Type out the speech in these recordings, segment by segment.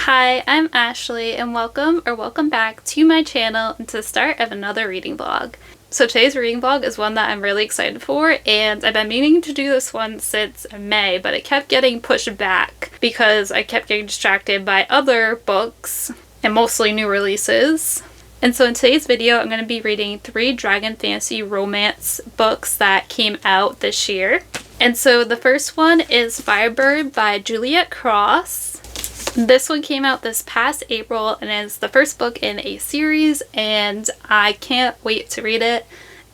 Hi, I'm Ashley and welcome back to my channel and to the start of another reading vlog. So today's reading vlog is one that I'm really excited for, and I've been meaning to do this one since May, but it kept getting pushed back because I kept getting distracted by other books and mostly new releases. And so in today's video, I'm going to be reading 3 dragon fantasy romance books that came out this year. And so the first one is Firebird by Juliet Cross. This one came out this past April and is the first book in a series, and I can't wait to read it.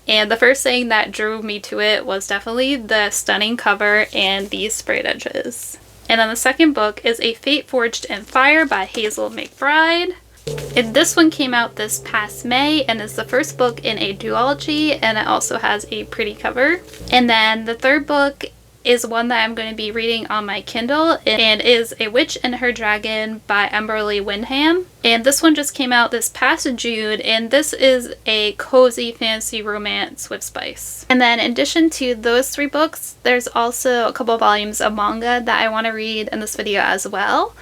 And the first thing that drew me to it was definitely the stunning cover and these sprayed edges. And then the second book is A Fate Forged in Fire by Hazel McBride. And this one came out this past May and is the first book in a duology, and it also has a pretty cover. And then the third book is one that I'm going to be reading on my Kindle, and is A Witch and Her Dragon by Emberly Windham. And this one just came out this past June, and this is a cozy fantasy romance with spice. And then in addition to those 3 books, there's also a couple volumes of manga that I want to read in this video as well.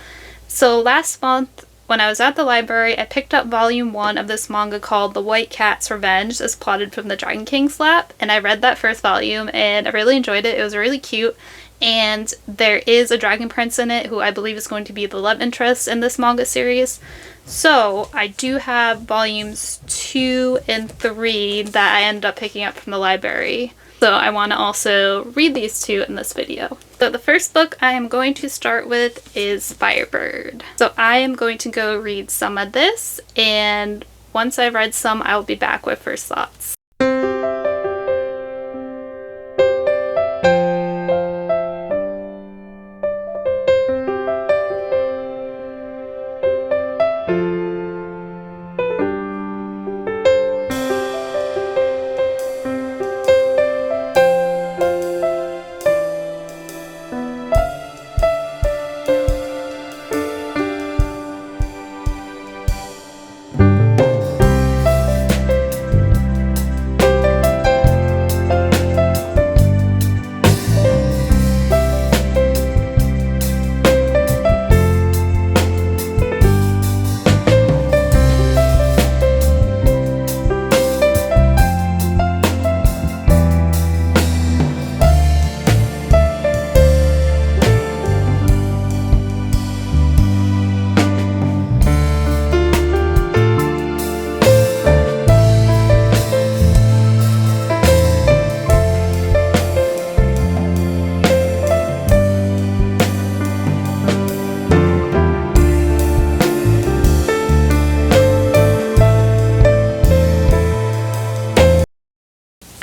So last month, when I was at the library, I picked up volume 1 of this manga called The White Cat's Revenge, as plotted from the Dragon King's lap, and I read that first volume and I really enjoyed it. It was really cute, and there is a dragon prince in it who I believe is going to be the love interest in this manga series. So I do have volumes 2 and 3 that I ended up picking up from the library. So I want to also read these 2 in this video. So the first book I am going to start with is Firebird. So I am going to go read some of this, and once I've read some, I will be back with first thoughts.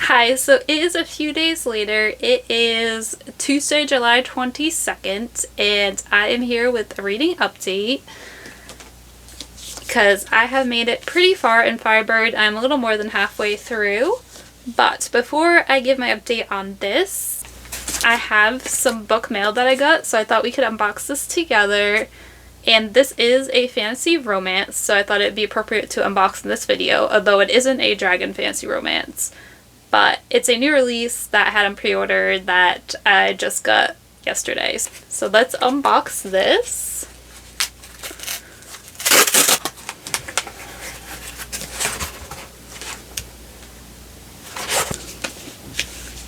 Hi, so it is a few days later. It is Tuesday, July 22nd, and I am here with a reading update because I have made it pretty far in Firebird. I'm a little more than halfway through, but before I give my update on this, I have some book mail that I got, so I thought we could unbox this together. And this is a fantasy romance, so I thought it would be appropriate to unbox in this video, although it isn't a dragon fantasy romance. But it's a new release that I had on pre-order that I just got yesterday. So let's unbox this.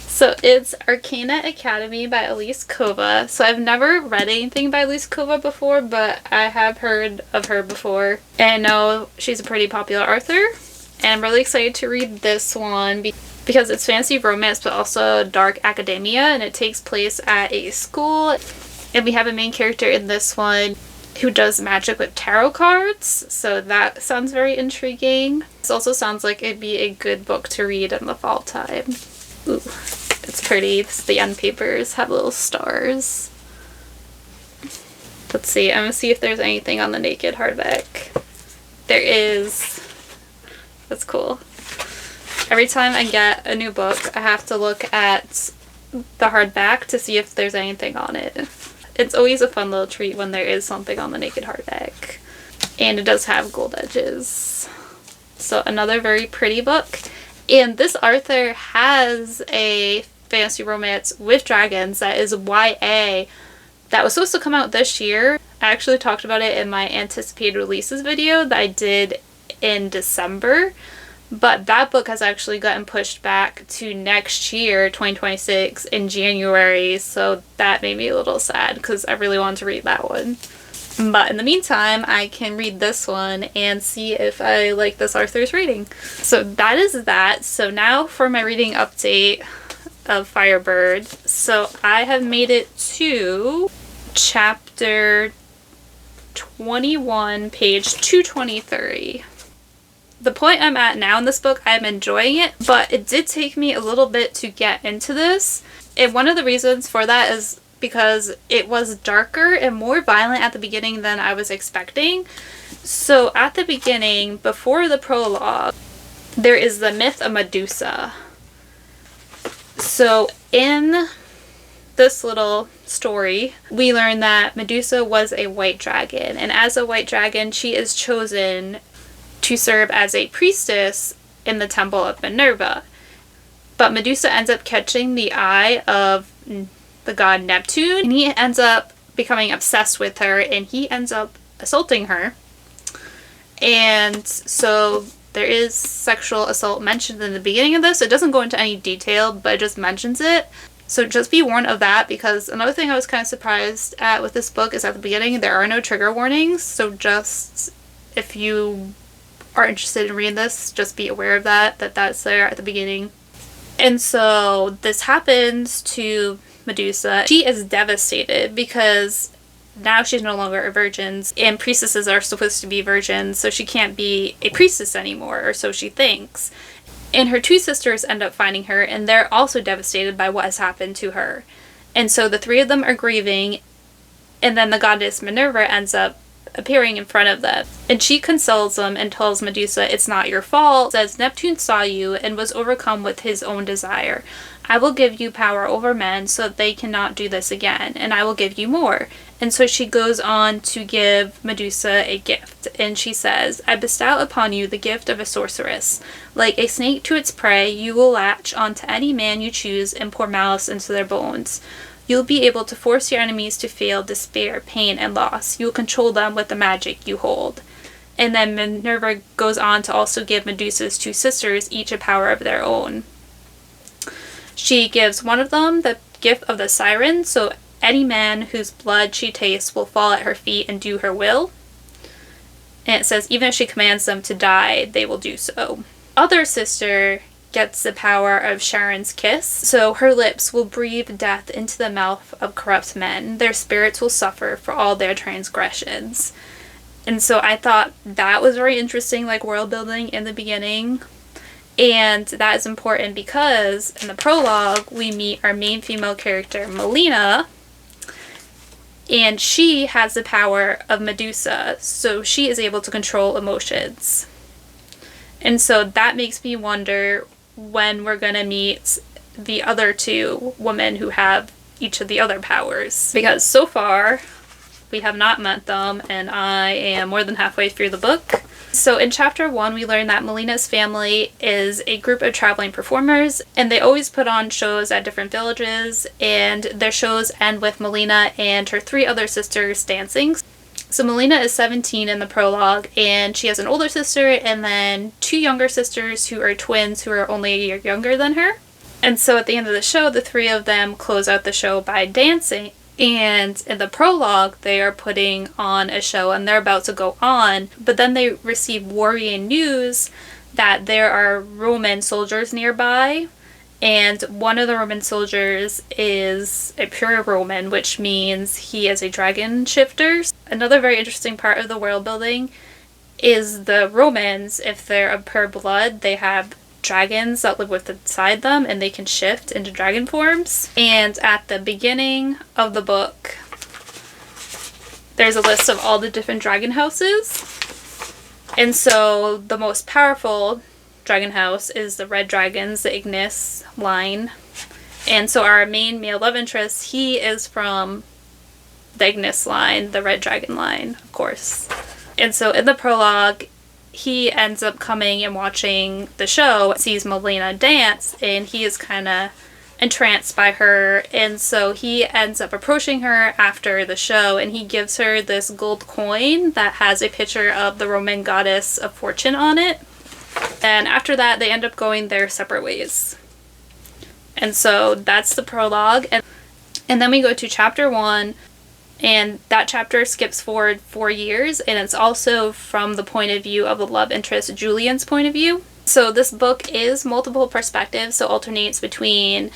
So it's Arcana Academy by Elise Kova. So I've never read anything by Elise Kova before, but I have heard of her before. And I know she's a pretty popular author. And I'm really excited to read this one because it's fantasy romance but also dark academia, and it takes place at a school. And we have a main character in this one who does magic with tarot cards, so that sounds very intriguing. This also sounds like it'd be a good book to read in the fall time. Ooh, it's pretty. The end papers have little stars. Let's see, I'm gonna see if there's anything on the naked hardback. There is. That's cool. Every time I get a new book, I have to look at the hardback to see if there's anything on it. It's always a fun little treat when there is something on the naked hardback. And it does have gold edges. So another very pretty book. And this author has a fantasy romance with dragons that is YA that was supposed to come out this year, I actually talked about it in my anticipated releases video that I did in December, but that book has actually gotten pushed back to next year, 2026, in January, so that made me a little sad because I really wanted to read that one. But in the meantime, I can read this one and see if I like this author's reading. So that is that. So now for my reading update of Firebird. So I have made it to chapter 21, page 223. The point I'm at now in this book, I'm enjoying it, but it did take me a little bit to get into this. And one of the reasons for that is because it was darker and more violent at the beginning than I was expecting. So at the beginning, before the prologue, there is the myth of Medusa. So in this little story, we learn that Medusa was a white dragon, and as a white dragon, she is chosen to serve as a priestess in the temple of Minerva. But Medusa ends up catching the eye of the god Neptune, and he ends up becoming obsessed with her, and he ends up assaulting her. And so there is sexual assault mentioned in the beginning of this. It doesn't go into any detail, but it just mentions it. So just be warned of that, because another thing I was kind of surprised at with this book is at the beginning there are no trigger warnings. So just if you are interested in reading this, just be aware of that's there at the beginning. And so this happens to Medusa. She is devastated because now she's no longer a virgin, and priestesses are supposed to be virgins, so she can't be a priestess anymore, or so she thinks. And her two sisters end up finding her, and they're also devastated by what has happened to her. And so the three of them are grieving, and then the goddess Minerva ends up appearing in front of them. And she consoles them and tells Medusa, "It's not your fault," says, "Neptune saw you and was overcome with his own desire. I will give you power over men so that they cannot do this again, and I will give you more." And so she goes on to give Medusa a gift, and she says, "I bestow upon you the gift of a sorceress. Like a snake to its prey, you will latch onto any man you choose and pour malice into their bones. You'll be able to force your enemies to feel despair, pain, and loss. You will control them with the magic you hold." And then Minerva goes on to also give Medusa's two sisters each a power of their own. She gives one of them the gift of the siren, so any man whose blood she tastes will fall at her feet and do her will. And it says even if she commands them to die, they will do so. Other sister gets the power of Sharon's kiss, so her lips will breathe death into the mouth of corrupt men. Their spirits will suffer for all their transgressions. And so I thought that was very interesting, like world building in the beginning. And that is important because in the prologue, we meet our main female character, Melina, and she has the power of Medusa, so she is able to control emotions. And so that makes me wonder when we're going to meet the other two women who have each of the other powers. Because so far, we have not met them, and I am more than halfway through the book. So in chapter 1, we learn that Melina's family is a group of traveling performers, and they always put on shows at different villages, and their shows end with Melina and her three other sisters dancing. So Melina is 17 in the prologue, and she has an older sister and then two younger sisters who are twins who are only a year younger than her. And so at the end of the show, the three of them close out the show by dancing. And in the prologue, they are putting on a show and they're about to go on, but then they receive worrying news that there are Roman soldiers nearby, and one of the Roman soldiers is a pure Roman, which means he is a dragon shifter. Another very interesting part of the world building is the Romans, if they're of pure blood, they have dragons that live inside them and they can shift into dragon forms. And at the beginning of the book, there's a list of all the different dragon houses. And so the most powerful dragon house is the red dragons, the Ignis line. And so our main male love interest, he is from the Ignis line, the red dragon line, of course. And so in the prologue, he ends up coming and watching the show, sees Melina dance, and he is kind of entranced by her, and so he ends up approaching her after the show, and he gives her this gold coin that has a picture of the Roman goddess of fortune on it. And after that, they end up going their separate ways. And so that's the prologue. And then we go to chapter 1, and that chapter skips forward 4 years, and it's also from the point of view of the love interest, Julian's point of view. So this book is multiple perspectives, so alternates between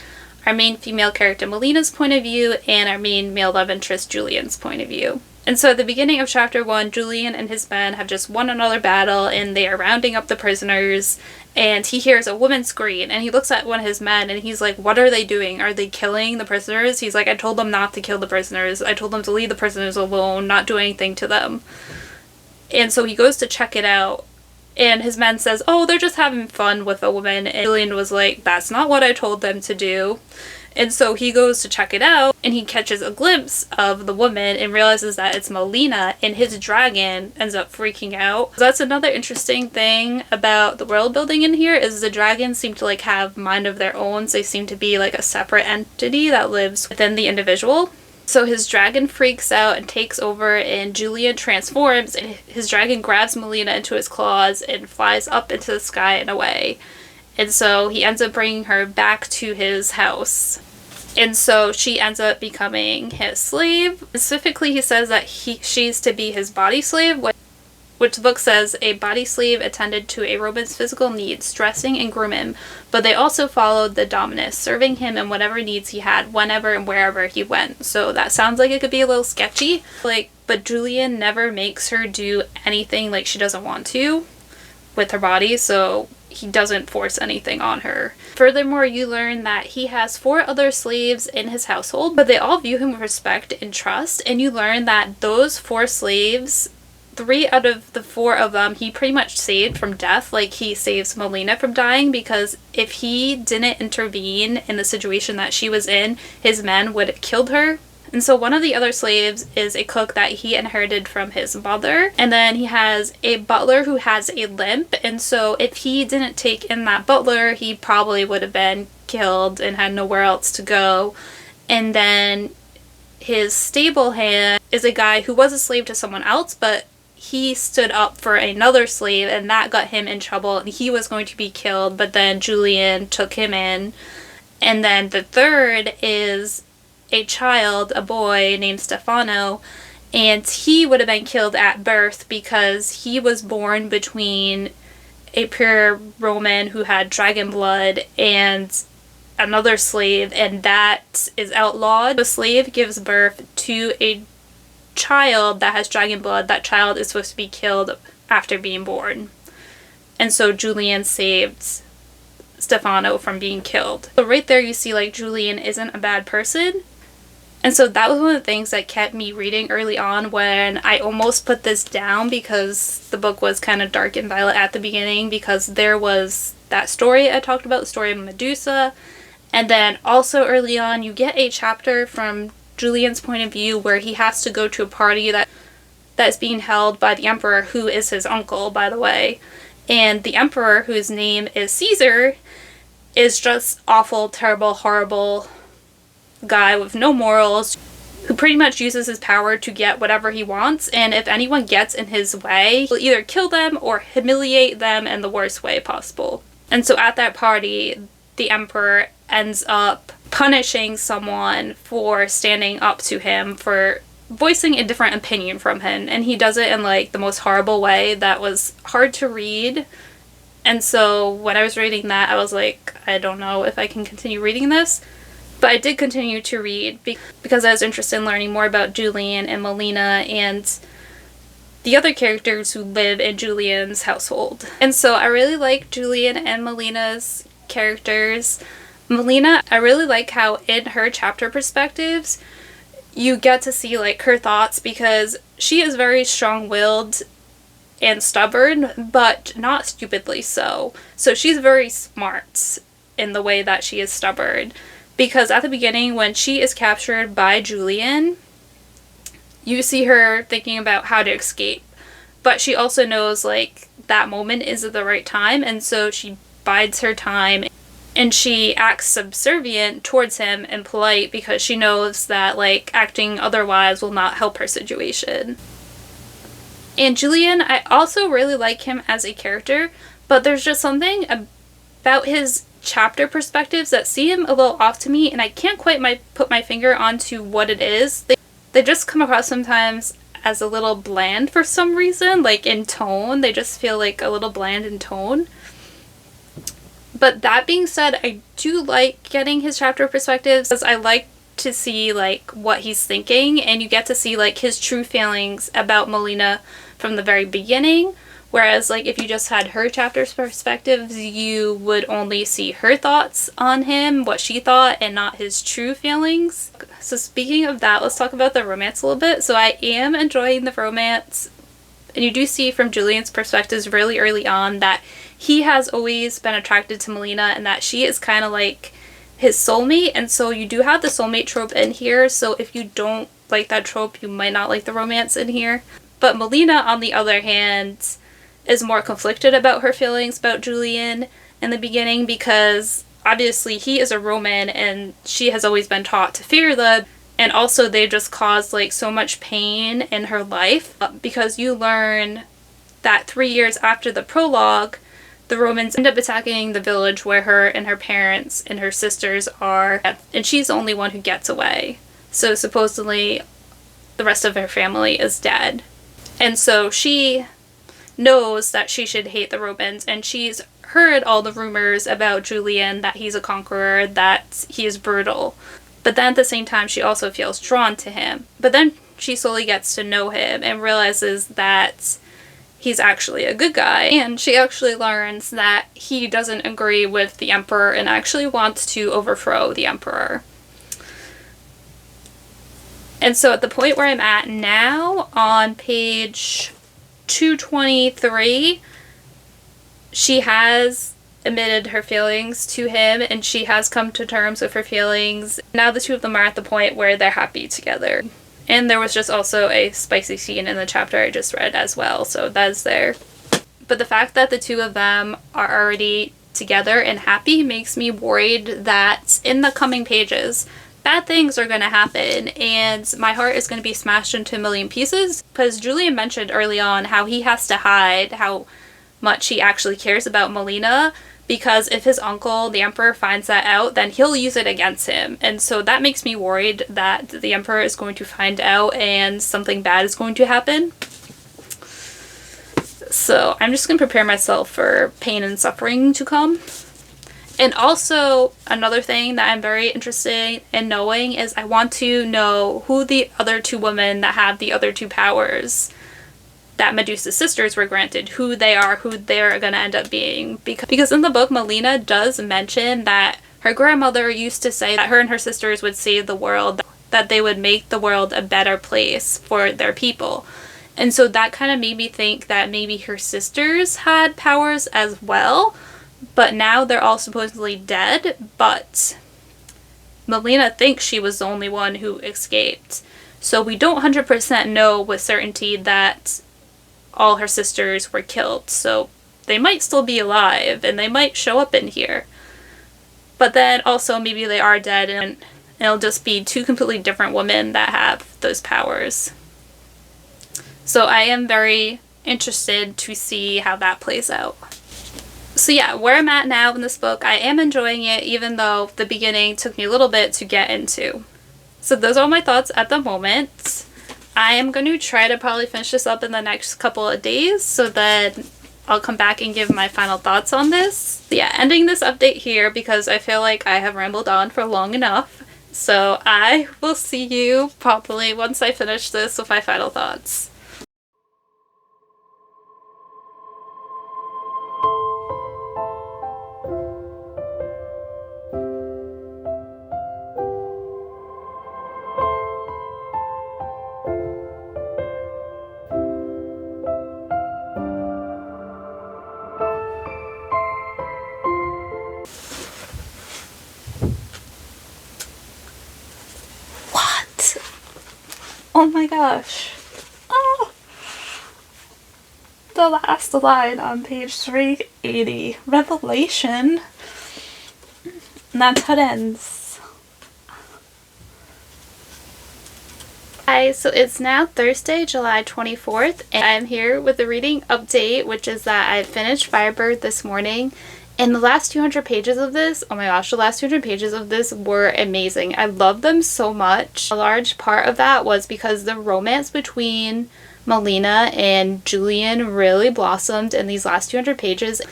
our main female character Melina's point of view and our main male love interest Julian's point of view. And so at the beginning of chapter 1, Julian and his men have just won another battle, and they are rounding up the prisoners, and he hears a woman scream, and he looks at one of his men, and he's like, what are they doing? Are they killing the prisoners? He's like, I told them not to kill the prisoners. I told them to leave the prisoners alone, not do anything to them. And so he goes to check it out, and his man says, oh, they're just having fun with a woman. And Julian was like, that's not what I told them to do. And so he goes to check it out, and he catches a glimpse of the woman and realizes that it's Melina, and his dragon ends up freaking out. So that's another interesting thing about the world building in here, is the dragons seem to like have mind of their own. So they seem to be like a separate entity that lives within the individual. So his dragon freaks out and takes over, and Julian transforms, and his dragon grabs Melina into his claws and flies up into the sky and away. And so he ends up bringing her back to his house. And so she ends up becoming his slave. Specifically, he says that she's to be his body slave, which the book says a body slave attended to a Roman's physical needs, dressing and grooming, but they also followed the dominus, serving him in whatever needs he had, whenever and wherever he went. So that sounds like it could be a little sketchy. But Julian never makes her do anything like she doesn't want to with her body, so he doesn't force anything on her. Furthermore, you learn that he has 4 other slaves in his household, but they all view him with respect and trust, and you learn that those 4 slaves, 3 out of the 4 of them he pretty much saved from death. Like, he saves Melina from dying, because if he didn't intervene in the situation that she was in, his men would have killed her. And so one of the other slaves is a cook that he inherited from his mother. And then he has a butler who has a limp. And so if he didn't take in that butler, he probably would have been killed and had nowhere else to go. And then his stable hand is a guy who was a slave to someone else, but he stood up for another slave, and that got him in trouble, and he was going to be killed, but then Julian took him in. And then the third is a child, a boy named Stefano, and he would have been killed at birth because he was born between a pure Roman who had dragon blood and another slave, and that is outlawed. The slave gives birth to a child that has dragon blood. That child is supposed to be killed after being born. And so Julian saved Stefano from being killed. So right there you see, like, Julian isn't a bad person. And so that was one of the things that kept me reading early on, when I almost put this down because the book was kind of dark and violent at the beginning, because there was that story I talked about, the story of Medusa. And then also early on you get a chapter from Julian's point of view where he has to go to a party that's being held by the emperor, who is his uncle, by the way. And the emperor, whose name is Caesar, is just awful, terrible, horrible guy with no morals, who pretty much uses his power to get whatever he wants, and if anyone gets in his way, he'll either kill them or humiliate them in the worst way possible. And so at that party, the emperor ends up punishing someone for standing up to him, for voicing a different opinion from him, and he does it in like the most horrible way that was hard to read. And so when I was reading that, I was like, I don't know if I can continue reading this. But I did continue to read because I was interested in learning more about Julian and Melina and the other characters who live in Julian's household. And so I really like Julian and Melina's characters. Melina, I really like how in her chapter perspectives, you get to see like her thoughts, because she is very strong-willed and stubborn, but not stupidly so. So she's very smart in the way that she is stubborn. Because at the beginning, when she is captured by Julian, you see her thinking about how to escape. But she also knows, like, that moment is at the right time, and so she bides her time. And she acts subservient towards him and polite because she knows that, like, acting otherwise will not help her situation. And Julian, I also really like him as a character, but there's just something about his chapter perspectives that seem a little off to me, and I can't quite put my finger onto what it is. They just come across sometimes as a little bland for some reason, like in tone. They just feel like a little bland in tone. But that being said, I do like getting his chapter perspectives because I like to see like what he's thinking, and you get to see like his true feelings about Melina from the very beginning. Whereas like if you just had her chapter perspectives, you would only see her thoughts on him, what she thought, and not his true feelings. So speaking of that, let's talk about the romance a little bit. So I am enjoying the romance, and you do see from Julian's perspectives really early on that he has always been attracted to Melina and that she is kind of like his soulmate. And so you do have the soulmate trope in here, so if you don't like that trope, you might not like the romance in here. But Melina, on the other hand, is more conflicted about her feelings about Julian in the beginning because obviously he is a Roman and she has always been taught to fear them, and also they just caused like so much pain in her life because you learn that 3 years after the prologue, the Romans end up attacking the village where her and her parents and her sisters are, and she's the only one who gets away. So supposedly the rest of her family is dead. And so she knows that she should hate the Romans, and she's heard all the rumors about Julian, that he's a conqueror, that he is brutal. But then at the same time, she also feels drawn to him. But then she slowly gets to know him and realizes that he's actually a good guy. And she actually learns that he doesn't agree with the emperor and actually wants to overthrow the emperor. And so at the point where I'm at now, on page 223, she has admitted her feelings to him and she has come to terms with her feelings. Now the two of them are at the point where they're happy together. And there was just also a spicy scene in the chapter I just read as well, so that's there. But the fact that the two of them are already together and happy makes me worried that in the coming pages, bad things are going to happen and my heart is going to be smashed into a million pieces. Because Julian mentioned early on how he has to hide how much he actually cares about Melina, because if his uncle, the emperor, finds that out, then he'll use it against him. And so that makes me worried that the emperor is going to find out and something bad is going to happen. So I'm just going to prepare myself for pain and suffering to come. And also, another thing that I'm very interested in knowing is I want to know who the other two women that have the other two powers that Medusa's sisters were granted, who they are, who they're going to end up being. Because in the book, Melina does mention that her grandmother used to say that her and her sisters would save the world, that they would make the world a better place for their people. And so that kind of made me think that maybe her sisters had powers as well, but now they're all supposedly dead, but Melina thinks she was the only one who escaped. So we don't 100% know with certainty that all her sisters were killed, so they might still be alive and they might show up in here. But then also maybe they are dead and it'll just be two completely different women that have those powers. So I am very interested to see how that plays out. So yeah, where I'm at now in this book, I am enjoying it, even though the beginning took me a little bit to get into. So those are all my thoughts at the moment. I am going to try to probably finish this up in the next couple of days, so that I'll come back and give my final thoughts on this. But yeah, ending this update here because I feel like I have rambled on for long enough. So I will see you probably once I finish this with my final thoughts. Oh my gosh. Oh. The last line on page 380. Revelation. And that's how it ends. Hi, so it's now Thursday, July 24th, and I'm here with a reading update, which is that I finished Firebird this morning. And the last 200 pages of this, oh my gosh, the last 200 pages of this were amazing. I love them so much. A large part of that was because the romance between Melina and Julian really blossomed in these last 200 pages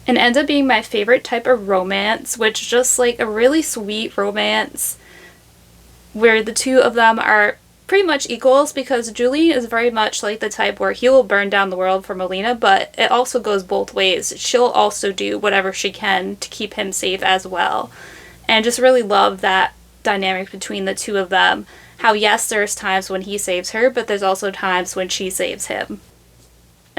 and ended up being my favorite type of romance, which is just like a really sweet romance where the two of them are pretty much equals, because Julian is very much like the type where he will burn down the world for Melina, but it also goes both ways. She'll also do whatever she can to keep him safe as well. And just really love that dynamic between the two of them. How yes, there's times when he saves her, but there's also times when she saves him.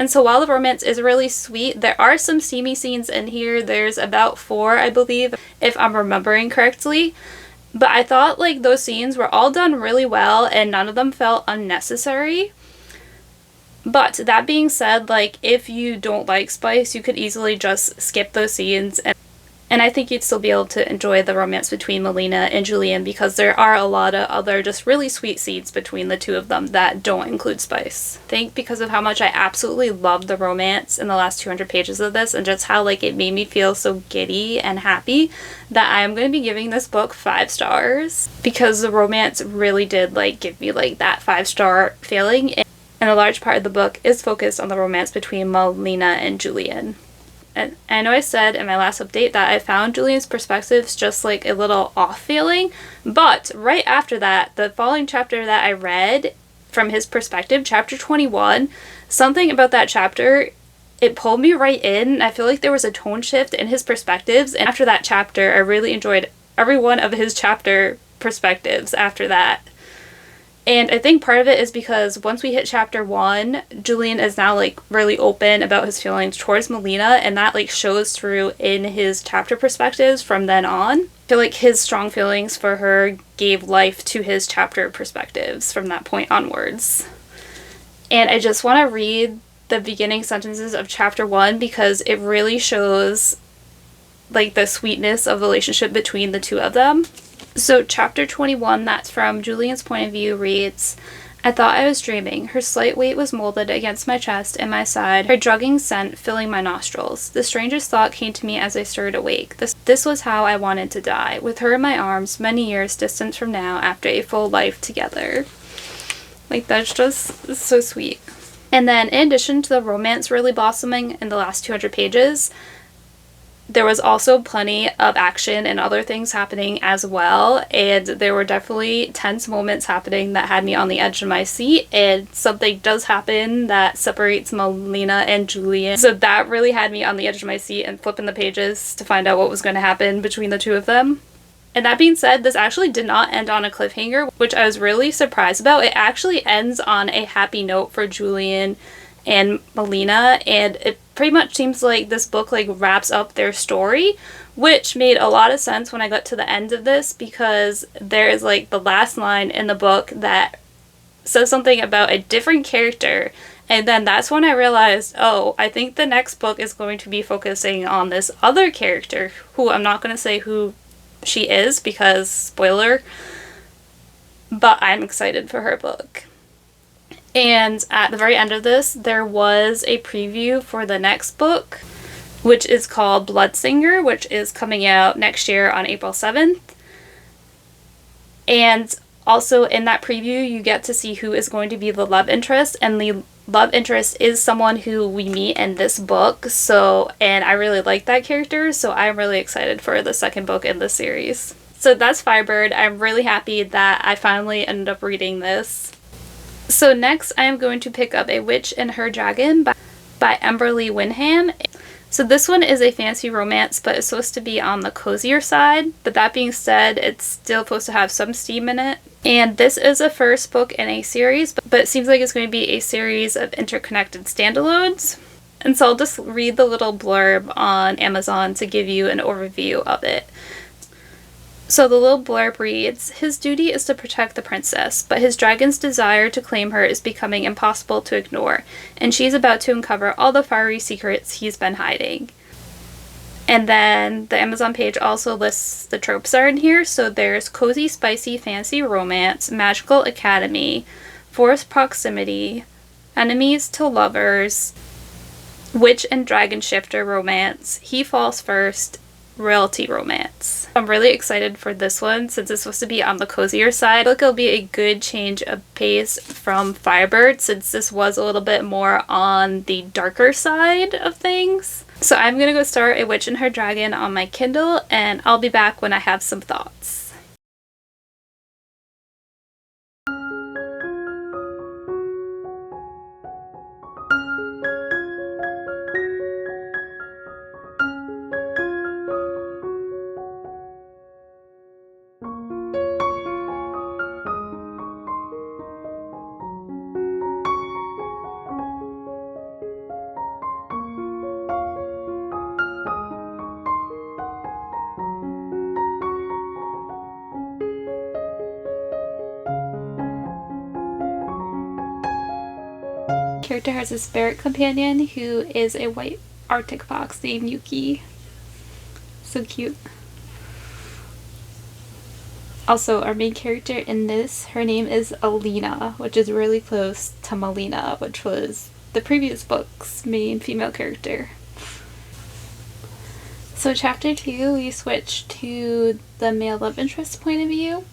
And so while the romance is really sweet, there are some steamy scenes in here. There's about 4, I believe, if I'm remembering correctly. But I thought like those scenes were all done really well and none of them felt unnecessary. But that being said, like if you don't like spice, you could easily just skip those scenes, and I think you'd still be able to enjoy the romance between Melina and Julian, because there are a lot of other just really sweet scenes between the two of them that don't include spice. I think because of how much I absolutely loved the romance in the last 200 pages of this and just how like it made me feel so giddy and happy, that I am going to be giving this book 5 stars, because the romance really did like give me like that 5-star feeling, and a large part of the book is focused on the romance between Melina and Julian. And I know I said in my last update that I found Julian's perspectives just like a little off feeling, but right after that, the following chapter that I read from his perspective, chapter 21, something about that chapter, it pulled me right in. I feel like there was a tone shift in his perspectives, and after that chapter, I really enjoyed every one of his chapter perspectives after that. And I think part of it is because once we hit chapter 1, Julian is now like really open about his feelings towards Melina, and that like shows through in his chapter perspectives from then on. I feel like his strong feelings for her gave life to his chapter perspectives from that point onwards. And I just want to read the beginning sentences of chapter 1 because it really shows like the sweetness of the relationship between the two of them. So chapter 21, that's from Julian's point of view, reads, "I thought I was dreaming. Her slight weight was molded against my chest and my side, her drugging scent filling my nostrils. The strangest thought came to me as I stirred awake. This was how I wanted to die, with her in my arms, many years distant from now, after a full life together." Like, that's just so sweet. And then, in addition to the romance really blossoming in the last 200 pages, there was also plenty of action and other things happening as well, and there were definitely tense moments happening that had me on the edge of my seat, and something does happen that separates Melina and Julian. So that really had me on the edge of my seat and flipping the pages to find out what was going to happen between the two of them. And that being said, this actually did not end on a cliffhanger, which I was really surprised about. It actually ends on a happy note for Julian and Melina, and it pretty much seems like this book like wraps up their story, which made a lot of sense when I got to the end of this, because there is like the last line in the book that says something about a different character, and then that's when I realized, oh, I think the next book is going to be focusing on this other character, who I'm not going to say who she is because spoiler, but I'm excited for her book. And at the very end of this, there was a preview for the next book, which is called Bloodsinger, which is coming out next year on April 7th. And also in that preview, you get to see who is going to be the love interest, and the love interest is someone who we meet in this book. So, and I really like that character, so I'm really excited for the second book in the series. So that's Firebird. I'm really happy that I finally ended up reading this. So next, I am going to pick up A Witch and Her Dragon by Emberly Winham. So this one is a fantasy romance, but it's supposed to be on the cozier side. But that being said, it's still supposed to have some steam in it. And this is a first book in a series, but it seems like it's going to be a series of interconnected standalones. And so I'll just read the little blurb on Amazon to give you an overview of it. So the little blurb reads, "His duty is to protect the princess, but his dragon's desire to claim her is becoming impossible to ignore, and she's about to uncover all the fiery secrets he's been hiding." And then the Amazon page also lists the tropes that are in here. So there's cozy, spicy, fantasy romance, magical academy, forced proximity, enemies to lovers, witch and dragon shifter romance, he falls first, royalty romance. I'm really excited for this one since it's supposed to be on the cozier side. I feel like it'll be a good change of pace from Firebird since this was a little bit more on the darker side of things. So I'm gonna go start A Witch and Her Dragon on my Kindle, and I'll be back when I have some thoughts. Character has a spirit companion who is a white Arctic fox named Yuki. So cute. Also, our main character in this, her name is Alina, which is really close to Melina, which was the previous book's main female character. So chapter 2, we switch to the male love interest point of view.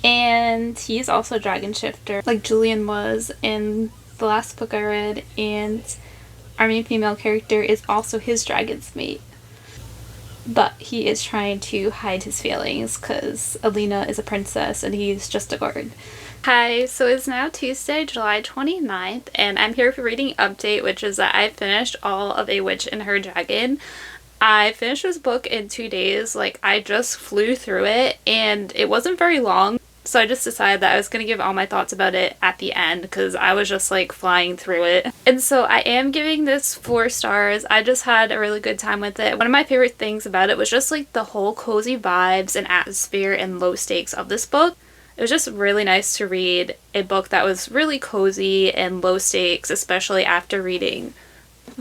And he's also a dragon shifter, like Julian was in the last book I read, and our main female character is also his dragon's mate. But he is trying to hide his feelings because Alina is a princess and he's just a guard. Hi, so it's now Tuesday, July 29th, and I'm here for reading update, which is that I finished all of A Witch and Her Dragon. I finished this book in 2 days, like I just flew through it, and it wasn't very long. So I just decided that I was going to give all my thoughts about it at the end because I was just like flying through it. And so I am giving this 4 stars. I just had a really good time with it. One of my favorite things about it was just like the whole cozy vibes and atmosphere and low stakes of this book. It was just really nice to read a book that was really cozy and low stakes, especially after reading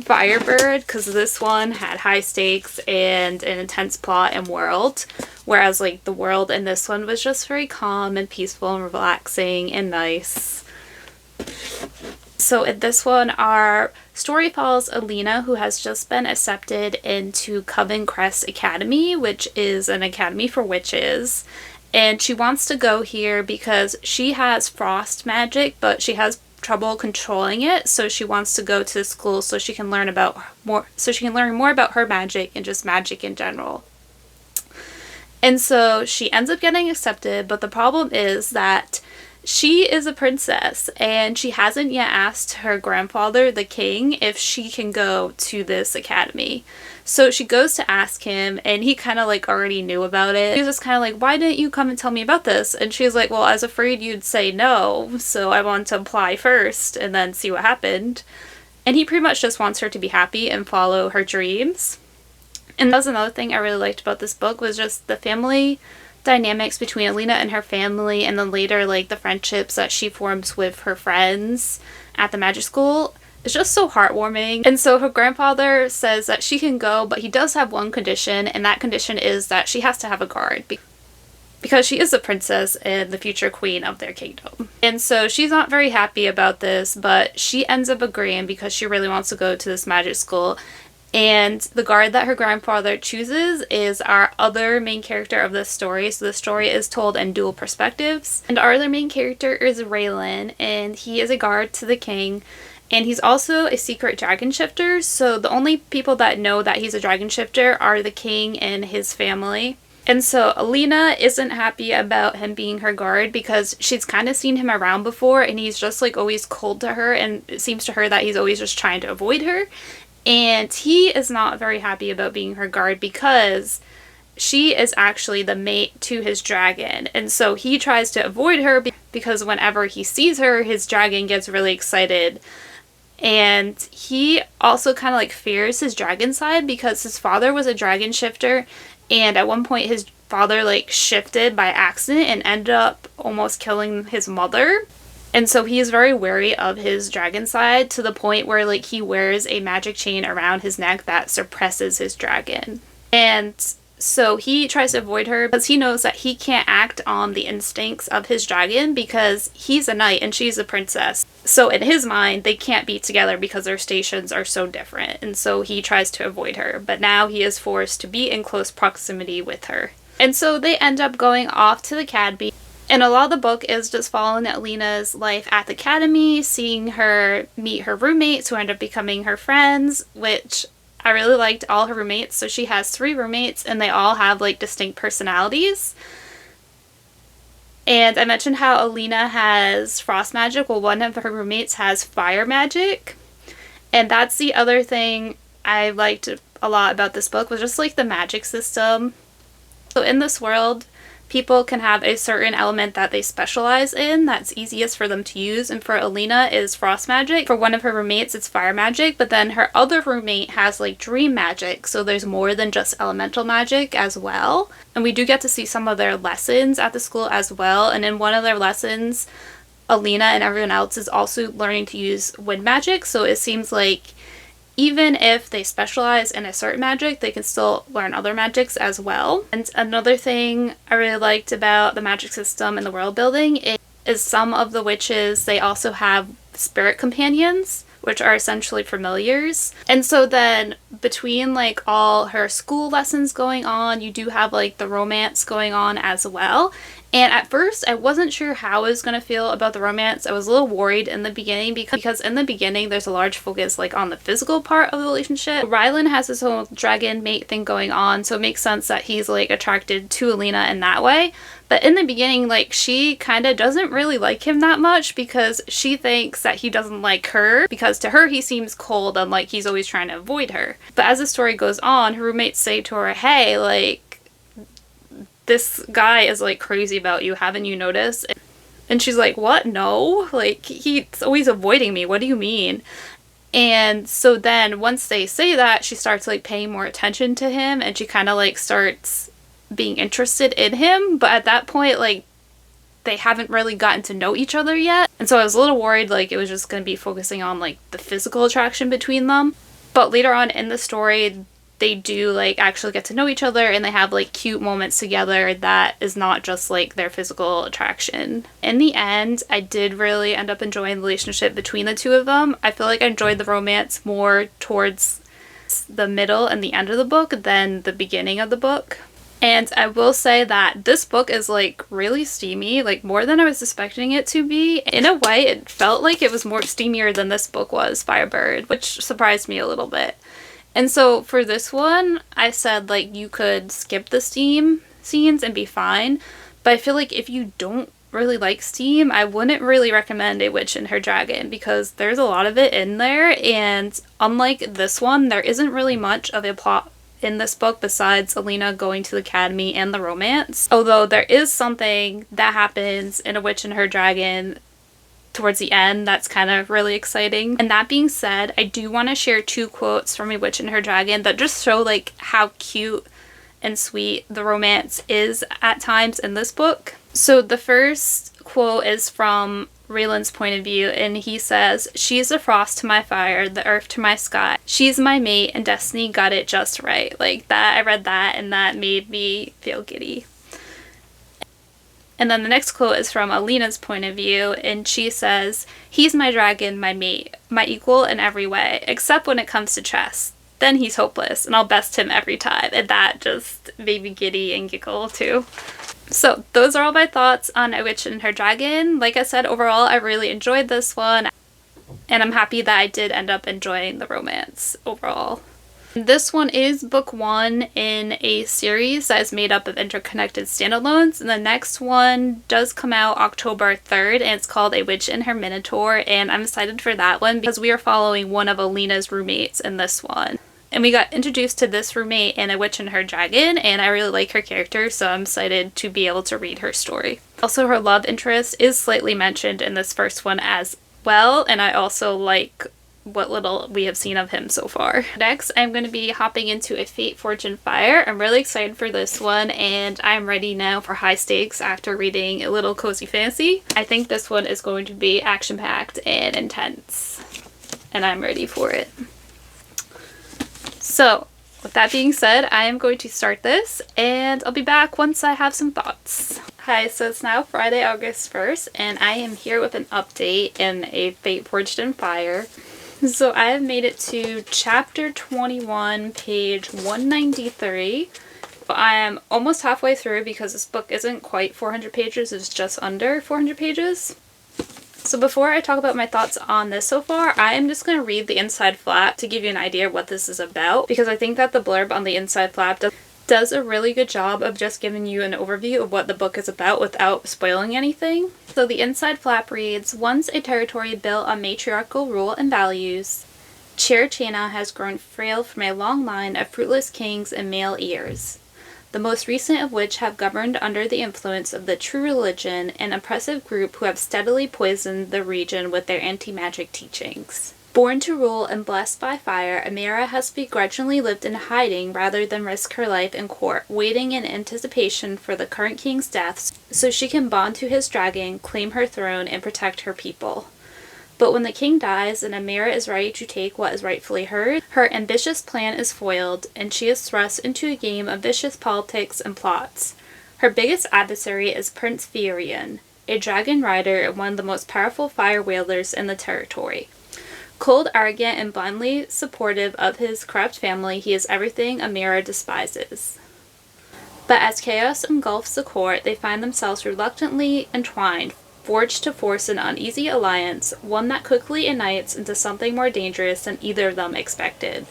Firebird, because this one had high stakes and an intense plot and world, whereas like the world in this one was just very calm and peaceful and relaxing and nice. So in this one, our story follows Alina, who has just been accepted into Coven Crest Academy, which is an academy for witches, and she wants to go here because she has frost magic, but she has trouble controlling it, so she wants to go to school so she can learn more about her magic and just magic in general. And so she ends up getting accepted, but the problem is that she is a princess and she hasn't yet asked her grandfather, the king, if she can go to this academy. So she goes to ask him, and he kind of like already knew about it. He was just kind of like, why didn't you come and tell me about this? And she was like, well, I was afraid you'd say no, so I wanted to apply first and then see what happened. And he pretty much just wants her to be happy and follow her dreams. And that was another thing I really liked about this book, was just the family dynamics between Alina and her family, and then later like the friendships that she forms with her friends at the magic school. It's just so heartwarming. And so her grandfather says that she can go, but he does have one condition, and that condition is that she has to have a guard because she is a princess and the future queen of their kingdom. And so she's not very happy about this, but she ends up agreeing because she really wants to go to this magic school. And the guard that her grandfather chooses is our other main character of this story. So the story is told in dual perspectives. And our other main character is Raylan, and he is a guard to the king. And he's also a secret dragon shifter, so the only people that know that he's a dragon shifter are the king and his family. And so Alina isn't happy about him being her guard because she's kind of seen him around before, and he's just like always cold to her, and it seems to her that he's always just trying to avoid her. And he is not very happy about being her guard because she is actually the mate to his dragon. And so he tries to avoid her because whenever he sees her, his dragon gets really excited. And he also kind of like fears his dragon side because his father was a dragon shifter, and at one point his father like shifted by accident and ended up almost killing his mother. And so he is very wary of his dragon side, to the point where like he wears a magic chain around his neck that suppresses his dragon. And so he tries to avoid her because he knows that he can't act on the instincts of his dragon because he's a knight and she's a princess. So in his mind, they can't be together because their stations are so different. And so he tries to avoid her. But now he is forced to be in close proximity with her. And so they end up going off to the academy. And a lot of the book is just following Alina's life at the academy, seeing her meet her roommates who end up becoming her friends, which I really liked all her roommates. So she has 3 roommates and they all have like distinct personalities. And I mentioned how Alina has frost magic. Well, one of her roommates has fire magic. And that's the other thing I liked a lot about this book, was just like the magic system. So in this world, people can have a certain element that they specialize in that's easiest for them to use, and for Alina is frost magic. For one of her roommates it's fire magic, but then her other roommate has like dream magic, so there's more than just elemental magic as well. And we do get to see some of their lessons at the school as well, and in one of their lessons Alina and everyone else is also learning to use wind magic, so it seems like even if they specialize in a certain magic, they can still learn other magics as well. And another thing I really liked about the magic system and the world building is some of the witches, they also have spirit companions, which are essentially familiars. And so then between like all her school lessons going on, you do have like the romance going on as well. And at first, I wasn't sure how I was going to feel about the romance. I was a little worried in the beginning because in the beginning, there's a large focus like on the physical part of the relationship. Rylan has his whole dragon mate thing going on, so it makes sense that he's like attracted to Alina in that way. But in the beginning, like, she kind of doesn't really like him that much because she thinks that he doesn't like her because to her he seems cold and like he's always trying to avoid her. But as the story goes on, her roommates say to her, hey, like, this guy is like crazy about you, haven't you noticed? And she's like, what? No, like he's always avoiding me, what do you mean? And so then once they say that, she starts like paying more attention to him and she kind of like starts being interested in him. But at that point, like, they haven't really gotten to know each other yet, and so I was a little worried like it was just going to be focusing on like the physical attraction between them. But later on in the story, they do like actually get to know each other and they have like cute moments together that is not just like their physical attraction. In the end, I did really end up enjoying the relationship between the two of them. I feel like I enjoyed the romance more towards the middle and the end of the book than the beginning of the book. And I will say that this book is like really steamy, like more than I was expecting it to be. In a way, it felt like it was more steamier than this book was, Firebird, which surprised me a little bit. And so for this one, I said like you could skip the steam scenes and be fine. But I feel like if you don't really like steam, I wouldn't really recommend A Witch and Her Dragon because there's a lot of it in there. And unlike this one, there isn't really much of a plot in this book besides Alina going to the academy and the romance. Although there is something that happens in A Witch and Her Dragon towards the end that's kind of really exciting. And that being said, I do want to share 2 quotes from A Witch and Her Dragon that just show like how cute and sweet the romance is at times in this book. So the first quote is from Raylan's point of view, and he says, "She's the frost to my fire, the earth to my sky. She's my mate, and destiny got it just right." Like that, I read that, and that made me feel giddy. And then the next quote is from Alina's point of view, and she says, "He's my dragon, my mate, my equal in every way, except when it comes to chess. Then he's hopeless, and I'll best him every time." And that just made me giddy and giggle too. So those are all my thoughts on A Witch and Her Dragon. Like I said, overall, I really enjoyed this one, and I'm happy that I did end up enjoying the romance overall. This one is book 1 in a series that is made up of interconnected standalones, and the next one does come out October 3rd, and it's called A Witch and Her Minotaur, and I'm excited for that one because we are following one of Alina's roommates in this one. And we got introduced to this roommate in A Witch and Her Dragon, and I really like her character, so I'm excited to be able to read her story. Also, her love interest is slightly mentioned in this first one as well, and I also like what little we have seen of him so far. Next, I'm going to be hopping into A Fate Forged in Fire. I'm really excited for this one, and I'm ready now for high stakes after reading A Little Cozy Fantasy. I think this one is going to be action-packed and intense, and I'm ready for it. So, with that being said, I am going to start this, and I'll be back once I have some thoughts. Hi, so it's now Friday, August 1st, and I am here with an update in A Fate Forged in Fire. So I have made it to chapter 21, page 193. I am almost halfway through because this book isn't quite 400 pages, it's just under 400 pages. So before I talk about my thoughts on this so far, I am just going to read the inside flap to give you an idea of what this is about, because I think that the blurb on the inside flap does a really good job of just giving you an overview of what the book is about without spoiling anything. So the inside flap reads, once a territory built on matriarchal rule and values, Chair Chana has grown frail from a long line of fruitless kings and male heirs, the most recent of which have governed under the influence of the true religion, an oppressive group who have steadily poisoned the region with their anti-magic teachings. Born to rule and blessed by fire, Amira has begrudgingly lived in hiding rather than risk her life in court, waiting in anticipation for the current king's death so she can bond to his dragon, claim her throne, and protect her people. But when the king dies and Amira is ready to take what is rightfully hers, her ambitious plan is foiled, and she is thrust into a game of vicious politics and plots. Her biggest adversary is Prince Fiorian, a dragon rider and one of the most powerful fire wielders in the territory. Cold, arrogant, and blindly supportive of his corrupt family, he is everything Amira despises. But as chaos engulfs the court, they find themselves reluctantly entwined, forged to force an uneasy alliance, one that quickly ignites into something more dangerous than either of them expected.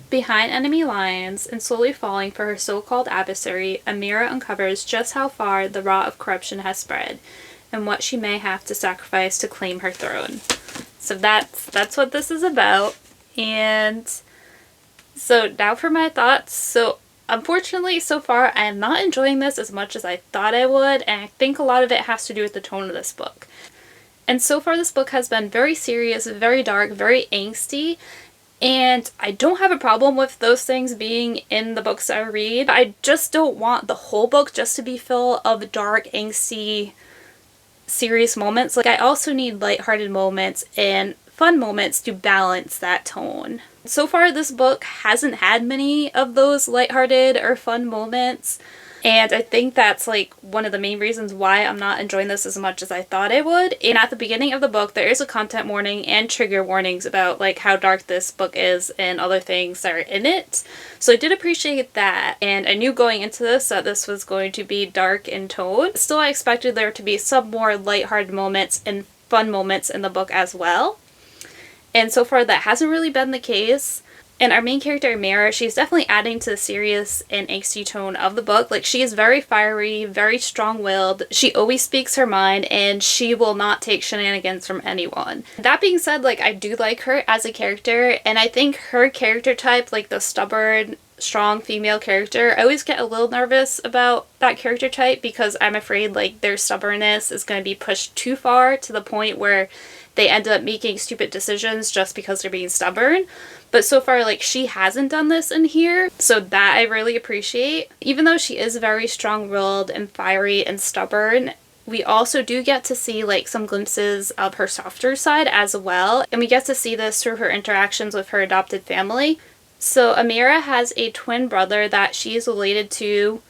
Behind enemy lines, and slowly falling for her so-called adversary, Amira uncovers just how far the rot of corruption has spread, and what she may have to sacrifice to claim her throne. So that's what this is about. And so now for my thoughts. So unfortunately, so far, I am not enjoying this as much as I thought I would, and I think a lot of it has to do with the tone of this book. And so far, this book has been very serious, very dark, very angsty, and I don't have a problem with those things being in the books I read. I just don't want the whole book just to be full of dark, angsty, serious moments. Like, I also need lighthearted moments and fun moments to balance that tone. So far, this book hasn't had many of those lighthearted or fun moments, and I think that's like one of the main reasons why I'm not enjoying this as much as I thought I would. And at the beginning of the book, there is a content warning and trigger warnings about like how dark this book is and other things that are in it. So I did appreciate that, and I knew going into this that this was going to be dark in tone. Still, I expected there to be some more lighthearted moments and fun moments in the book as well. And so far, that hasn't really been the case. And our main character, Amira, she's definitely adding to the serious and angsty tone of the book. Like, she is very fiery, very strong-willed. She always speaks her mind, and she will not take shenanigans from anyone. That being said, like, I do like her as a character, and I think her character type, like the stubborn, strong female character, I always get a little nervous about that character type because I'm afraid, like, their stubbornness is going to be pushed too far to the point where they end up making stupid decisions just because they're being stubborn. But so far, like, she hasn't done this in here, so that I really appreciate. Even though she is very strong-willed and fiery and stubborn, we also do get to see, like, some glimpses of her softer side as well, and we get to see this through her interactions with her adopted family. So Amira has a twin brother that she is related to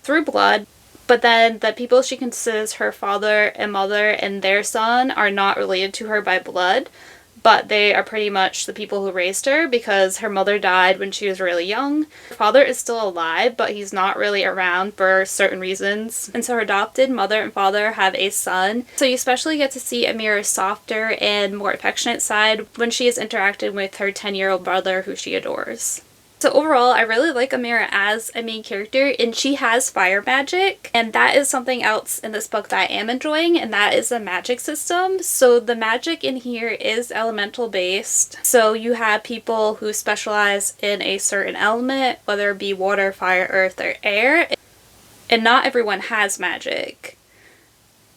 through blood, but then the people she considers her father and mother and their son are not related to her by blood, but they are pretty much the people who raised her because her mother died when she was really young. Her father is still alive, but he's not really around for certain reasons. And so her adopted mother and father have a son. So you especially get to see Amira's softer and more affectionate side when she is interacting with her 10-year-old brother who she adores. So overall, I really like Amira as a main character, and she has fire magic, and that is something else in this book that I am enjoying, and that is the magic system. So the magic in here is elemental based. So you have people who specialize in a certain element, whether it be water, fire, earth, or air, and not everyone has magic.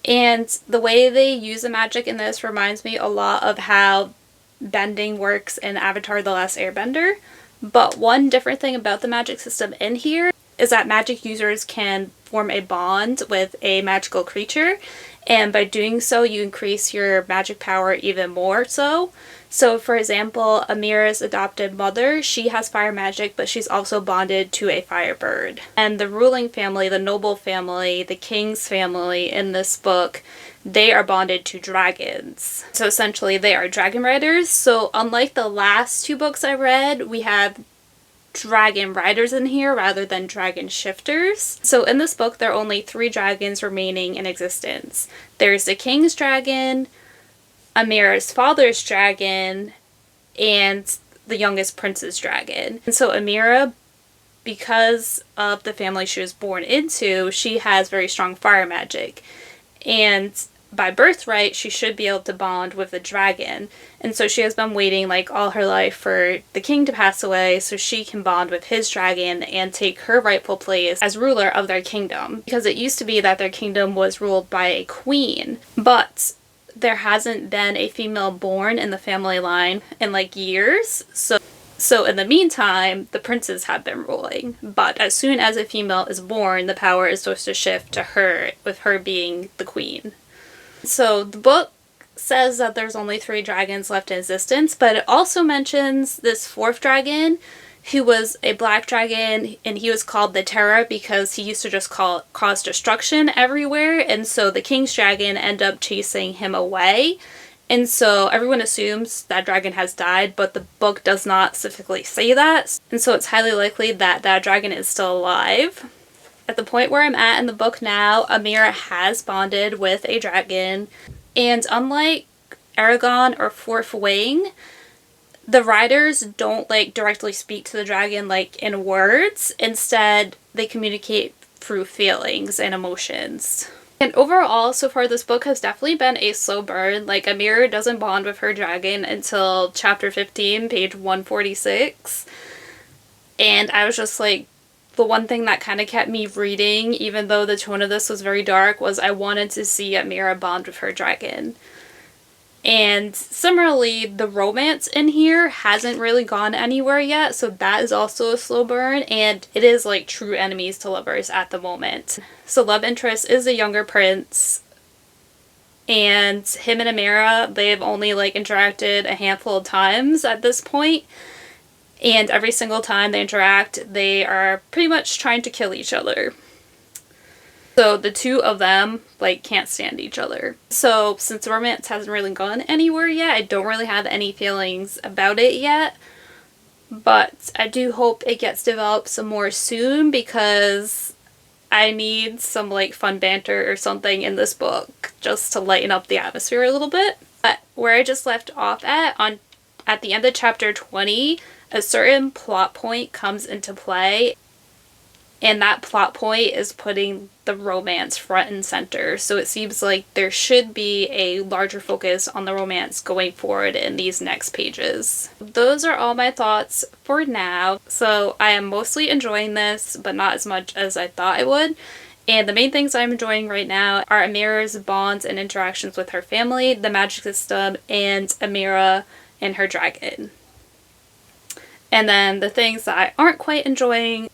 And the way they use the magic in this reminds me a lot of how bending works in Avatar: The Last Airbender. But one different thing about the magic system in here is that magic users can form a bond with a magical creature, and by doing so you increase your magic power even more so. So for example, Amira's adopted mother, she has fire magic, but she's also bonded to a Firebird. And the ruling family, the noble family, the king's family in this book, they are bonded to dragons. So essentially they are dragon riders. So unlike the last two books I read, we have dragon riders in here rather than dragon shifters. So in this book there are only 3 dragons remaining in existence. There's the king's dragon, Amira's father's dragon, and the youngest prince's dragon. And so Amira, because of the family she was born into, she has very strong fire magic. And by birthright, she should be able to bond with the dragon. And so she has been waiting like all her life for the king to pass away so she can bond with his dragon and take her rightful place as ruler of their kingdom. Because it used to be that their kingdom was ruled by a queen. But there hasn't been a female born in the family line in like years. So in the meantime, the princes have been ruling. But as soon as a female is born, the power is supposed to shift to her, with her being the queen. So the book says that there's only 3 dragons left in existence, but it also mentions this 4th dragon who was a black dragon, and he was called the Terror because he used to just cause destruction everywhere, and so the king's dragon ended up chasing him away. And so everyone assumes that dragon has died, but the book does not specifically say that. And so it's highly likely that that dragon is still alive. At the point where I'm at in the book now, Amira has bonded with a dragon. And unlike Aragon or Fourth Wing, the riders don't like directly speak to the dragon like in words. Instead, they communicate through feelings and emotions. And overall, so far this book has definitely been a slow burn. Like, Amira doesn't bond with her dragon until chapter 15, page 146. And I was just like, the one thing that kind of kept me reading, even though the tone of this was very dark, was I wanted to see Amira bond with her dragon. And similarly, the romance in here hasn't really gone anywhere yet, so that is also a slow burn, and it is like true enemies to lovers at the moment. So love interest is a younger prince, and him and Amira, they've only like interacted a handful of times at this point, and every single time they interact, they are pretty much trying to kill each other. So the two of them, like, can't stand each other. So since the romance hasn't really gone anywhere yet, I don't really have any feelings about it yet. But I do hope it gets developed some more soon because I need some, like, fun banter or something in this book just to lighten up the atmosphere a little bit. But where I just left off at the end of chapter 20, a certain plot point comes into play. And that plot point is putting the romance front and center. So it seems like there should be a larger focus on the romance going forward in these next pages. Those are all my thoughts for now. So I am mostly enjoying this, but not as much as I thought I would. And the main things I'm enjoying right now are Amira's bonds and interactions with her family, the magic system, and Amira and her dragon. And then the things that I aren't quite enjoying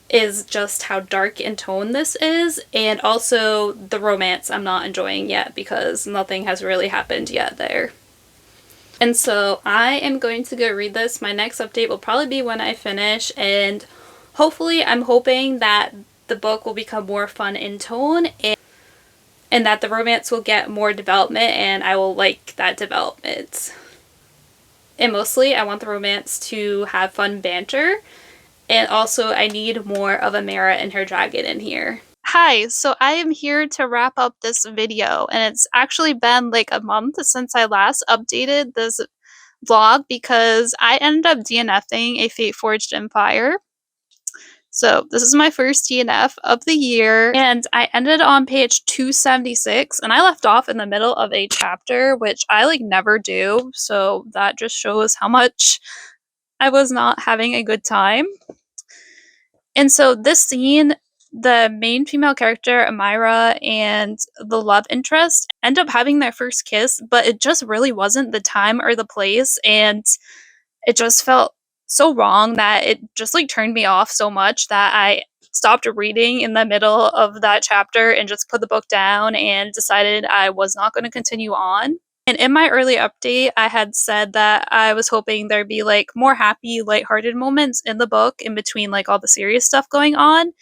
is just how dark in tone this is, and also the romance I'm not enjoying yet because nothing has really happened yet there. And so I am going to go read this. My next update will probably be when I finish, and hopefully I'm hoping that the book will become more fun in tone and that the romance will get more development and I will like that development. And mostly I want the romance to have fun banter. And also, I need more of Amira and her dragon in here. Hi, so I am here to wrap up this video, and it's actually been like a month since I last updated this vlog because I ended up DNFing a Fate Forged in Fire. So this is my first DNF of the year, and I ended on page 276, and I left off in the middle of a chapter, which I like never do, so that just shows how much I was not having a good time. And so this scene the main female character, Amira, and the love interest end up having their first kiss, but it just really wasn't the time or the place. And it just felt so wrong that it just like turned me off so much that I stopped reading in the middle of that chapter and just put the book down and decided I was not going to continue on. And in my early update, I had said that I was hoping there'd be like more happy, lighthearted moments in the book in between like all the serious stuff going on.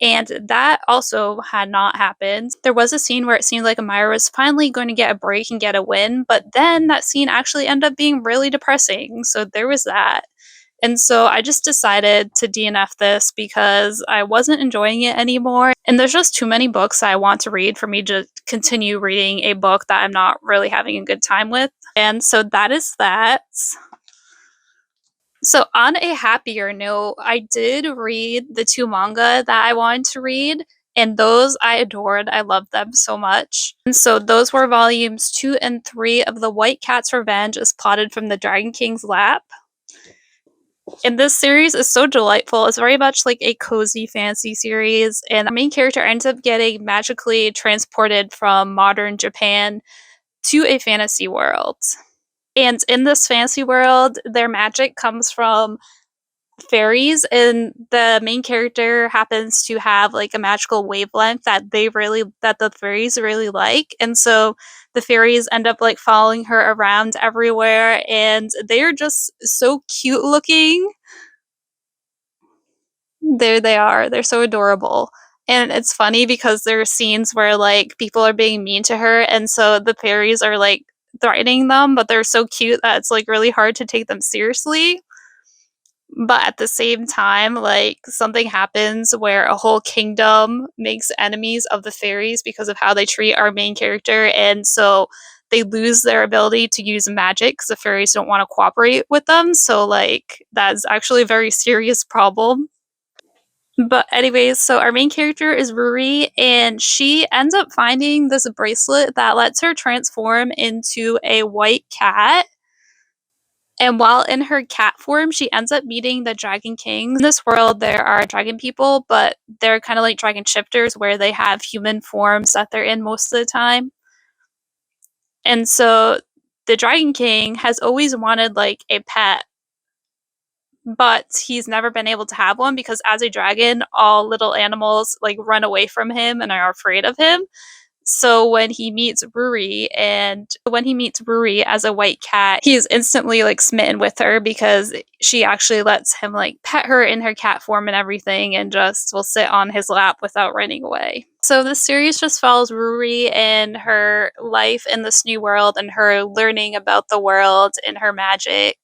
And that also had not happened. There was a scene where it seemed like Amira was finally going to get a break and get a win, but then that scene actually ended up being really depressing. So there was that. And so I just decided to DNF this because I wasn't enjoying it anymore. And there's just too many books I want to read for me to continue reading a book that I'm not really having a good time with. And so that is that. So, on a happier note, I did read the two manga that I wanted to read, and those I adored. I loved them so much. And so, those were volumes 2 and 3 of The White Cat's Revenge is Plotted from the Dragon King's Lap. And this series is so delightful. It's very much like a cozy fantasy series, and the main character ends up getting magically transported from modern Japan to a fantasy world. And in this fantasy world, their magic comes from fairies, and the main character happens to have like a magical wavelength that the fairies really like, and so the fairies end up like following her around everywhere, and they're just so cute looking. There they are. They're so adorable. And it's funny because there are scenes where like people are being mean to her, and so the fairies are like threatening them, but they're so cute that it's like really hard to take them seriously. But at the same time, like something happens where a whole kingdom makes enemies of the fairies because of how they treat our main character, and so they lose their ability to use magic because the fairies don't want to cooperate with them. So like that's actually a very serious problem. But anyways, so our main character is Ruri, and she ends up finding this bracelet that lets her transform into a white cat. And while in her cat form, she ends up meeting the Dragon King. In this world, there are dragon people, but they're kind of like dragon shifters where they have human forms that they're in most of the time. And so the Dragon King has always wanted like a pet, but he's never been able to have one because as a dragon, all little animals like run away from him and are afraid of him. So when he meets Ruri as a white cat, he's instantly like smitten with her because she actually lets him like pet her in her cat form and everything and just will sit on his lap without running away. So this series just follows Ruri and her life in this new world and her learning about the world and her magic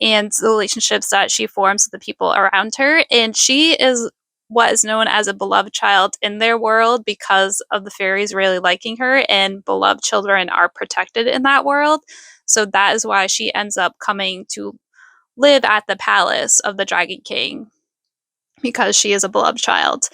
and the relationships that she forms with the people around her. And she is what is known as a beloved child in their world because of the fairies really liking her, and beloved children are protected in that world. So that is why she ends up coming to live at the palace of the Dragon King because she is a beloved child.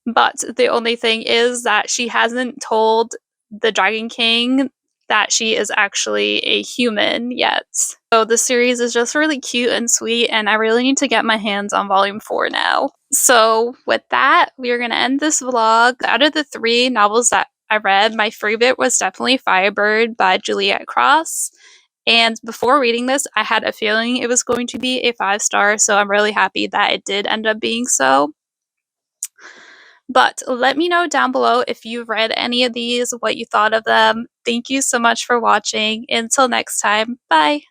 But the only thing is that she hasn't told the Dragon King that she is actually a human yet. So the series is just really cute and sweet, and I really need to get my hands on volume 4 now. So with that, we are going to end this vlog. Out of the 3 novels that I read, my favorite was definitely Firebird by Juliet Cross. And before reading this, I had a feeling it was going to be a 5-star, so I'm really happy that it did end up being so. But let me know down below if you've read any of these, what you thought of them. Thank you so much for watching. Until next time, bye!